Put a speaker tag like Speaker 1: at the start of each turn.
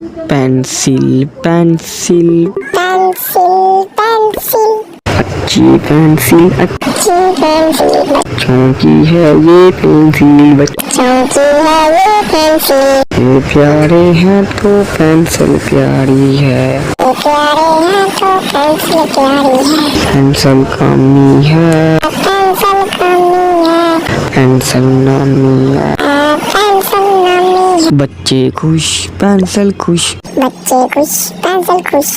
Speaker 1: Pencil pencil
Speaker 2: pencil pencil
Speaker 1: अच्छी pencil
Speaker 2: अच्छी pencil
Speaker 1: बच्चों की है ये पेंसिल
Speaker 2: बच्चों की है ये पेंसिल।
Speaker 1: ये प्यारे हैं तो पेंसिल प्यारी है।
Speaker 2: ये प्यारे हैं तो पेंसिल प्यारी है।
Speaker 1: पेंसिल कामी है
Speaker 2: पेंसिल कामी है।
Speaker 1: पेंसिल नामी है।
Speaker 2: पेंसिल नामी है।
Speaker 1: बच्चे खुश पेंसिल खुश
Speaker 2: बच्चे खुश पेंसिल खुश।